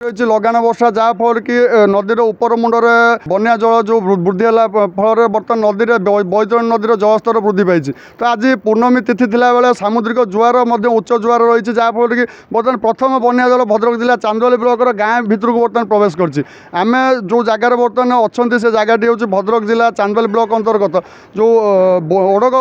रही लगाण वर्षा जहाँफल कि नदीर उपर मुंडे बन्या जल जो वृद्धि है फल बर्तमान नदी बैतरणी नदीर जलस्तर वृद्धि पाई। तो आज पूर्णमी तिथि थिला बेले सामुद्रिक जुआर उच्च जुआर रही जहाँफल कि बर्तमान प्रथम बन्या जल भद्रक जिला चांदोली ब्लॉकर गाँ भितर को बर्तमान प्रवेश कर आम जो जगार बर्तमान अच्छा से जगहटी हूँ भद्रक जिला चांदोली ब्लॉक अंतर्गत जो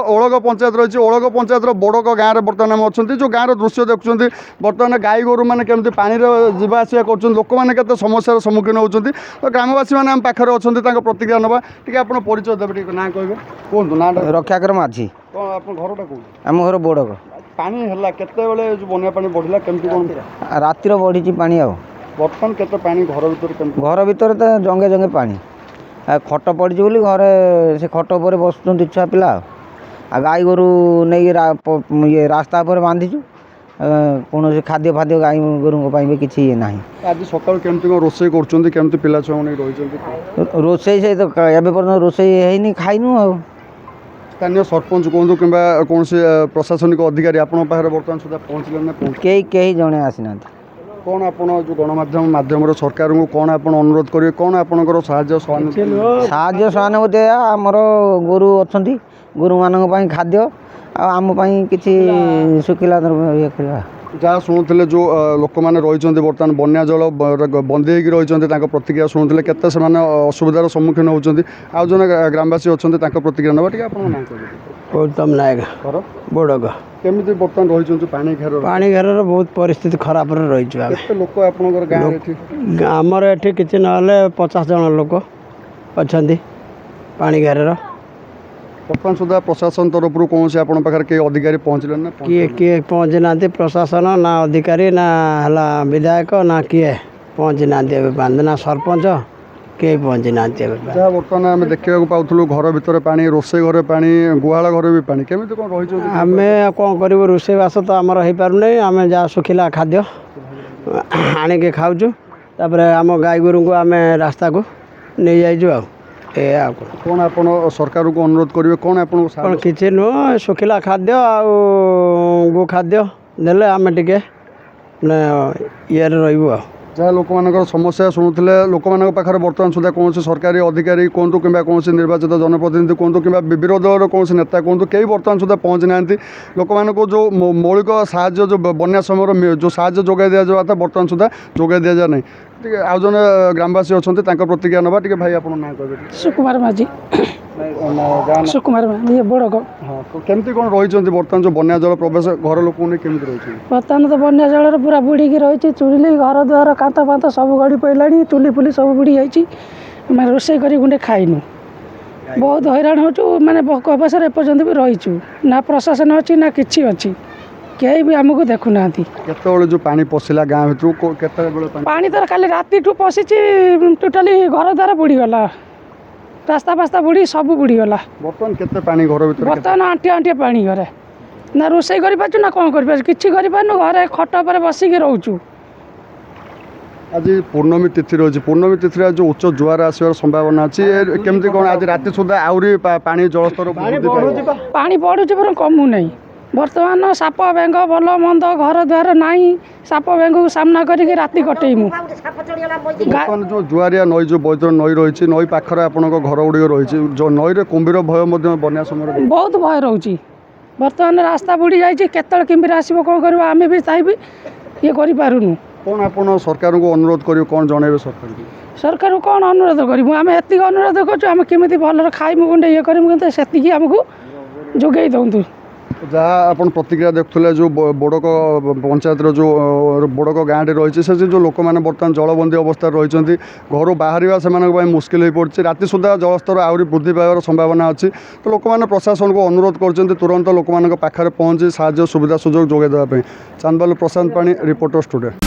ओड़क पंचायत रही ओड़क पंचायत बोड़क गाँव में बर्तमान आम अच्छा जो गाँव दृश्य देखुं बर्तमान गाई गोरु मैंने केमती पानी जावा आसा कर लोक मैंने केते समस्यार सम्मुखीन होती। तो ग्रामवासी मैंने आम पाखे अच्छा प्रतिक्रिया नवा टी आप परिचय देवे ना कहे कहूँ ना रक्षाकर माझी कौन आप घरटा कौन आम घर बोड़क पानी है केते जो बन्या पानी बढ़ला केमती कौन रातिर बढ़ी पानी बर्तमान केते पानी घर भीतर घर भीतर तो जंगे जंगे पानी खट पड़ी बोली घरे से खट पर बस छुआ पिला आ गाई गोरु नहीं ये रास्ता पर बांधीचु कौन से खाद्य फाद्य गाई गोरु भी किसी ना। आज सकाल केमती रोषे करमती पिला छुआ नहीं रोषे से तो एवं रोषे है खाइनु आ स्थानीय सरपंच कहूँ कि कौन से प्रशासनिक अधिकारी आप बर्तमान सुधा पहुँचले ना कई जड़े आसीना कौन आप जो गणमाध्यम माध्यम सरकार को कौन आप अनुरोध करेंगे कौन आपंकर साहाय्य सहानुभूति आमर गोरु अच्छा गोरु मान खाद्य आम किसी शुखिला ये करवा जहाँ शुणुले जो लोक मैंने रही बर्तमान बन्या जल बंदी रही प्रतिक्रिया शुणुले केते से असुविधार सम्मुखीन होती आज जन ग्रामवासी अच्छा प्रतिक्रिया ना टी आप गौतम नायक बोड़क केमी बर्तमान रही पानी घेर बहुत परिस्थिति खराब रही लोक आप आमर एठी किसी ना 50 जन लोक अच्छा पानी घेर बर्तमान सुधा प्रशासन तरफ कौन से आप अधिकारी पहुँचले ना किए किए पहुँची ना प्रशासन ना अधिकारी ना है विधायक ना किए पहुँची ना ना सरपंच किए पहुँची ना जहाँ बर्तमान आम देखा पाऊँ घर भीतर पानी रोषे घरे पानी गुहाल घरे भी पानी केमी कौन रही आम कौन कर रोषेबास तो आमर हो पारे आम जहाँ शुखिला खाद्य आणिक खाऊँ तापर आम गाई गोरु को आम रास्ता को नहीं जाइजु आ कौन आप सरकार को अनुरोध करेंगे कौन आप किसी नुह शुखिला खाद्य आ गो खाद्य देले आम टे ये रही जहाँ लोक मान समस्या शुणुले लोक मान पाखे बर्तमान सुधा कौन सरकारी अधिकारी कहतु कि कौन निर्वाचित जनप्रतिनिधि कहतु कि विरोध दल कौन नेता कहतु कई बर्तमान सुधा पहुँची ना लोक मान जो मौलिक साहाय्य जो बन्या समय जो साहाय्य जोगाई दि जाता बर्तमान सुधा जोगाई दि जाए ना आज जन ग्रामवासी अच्छा प्रतिक्रिया नवा टी भाई आप ना कहे सुकुमार माझी सुकुमार ये बड़क हाँ तो केमती कौन रही बर्तमान जो बन्या जल प्रवेश घर लोक केमी रही बर्तमान तो बन्या जल पूरा बुड़ी रही चुली घर द्वार कांत फांत सब गड़ी पड़ा चुली फुली सब बुड़ी जाइए रोषे कर गुंडे खाइनु बहुत हैरान हो मैंने अवसर एपर्यंत भी रहीचु ना प्रशासन अच्छी ना कि अच्छी कहीं भी आमको देखुना जो पानी पशिला गाँव भर पानी तो खाली राति पशि टोटाली घर द्वार बुड़ीगला रास्ता पास्ता बुड़ी सब बुड़ीगला बर्तमान केते पानी घर भर बर्तमान आंटी आंटी पानी घरे ना रोषे कर ना कौन कर किसी घरे खट पर बसिक रोचु आज पूर्णमी तिथि रही पूर्णमी तिथि जो उच्च जुआर आसवर संभावना अच्छी केमती कौन आज राति सुधा आहरी पानी जलस्तर पानी बढ़ुचे पर कमु नहीं बर्तमान साप बेंग भल मंद घर द्वार नाई साप बेंग को सामना करके राति कटेमु जो जुआरिया नई जो बैतरणी नई रही नई पाखर आप घर गुड़िक रही जो नई कुंभीर भय बन्या समय बहुत भय रोचे बर्तमान रास्ता बुड़ी जाइए केतल किम्बीर आसो कौन कर आम भी चाहिए ये करूँ कौन आप सरकार को अनुरोध करेंगे कौन जनइबे सरकार को कौन अनुरोध करूँ आम एति अनुरोध करें केमी भल खाइमु गुंडे ये करूँ से आमको जोगे दौतु जहाँ आप प्रतिक्रिया देखुले जो बोड़क पंचायत जो बोड़क गाँव रही से जो लोक मैंने बर्तमान जलबंदी अवस्था रही घर बाहर से मुस्किल हो पड़ी राति सुधा जलस्तर आहरी वृद्धि पाइबार संभावना अच्छी। तो लोक मैंने प्रशासन को अनुरोध कर तुरंत लोक पाखे पहुँची साहाय्य सुविधा सुजोग जोगाई देवाई। चांदबाली प्रशांत पाणी रिपोर्टर स्टूडियो।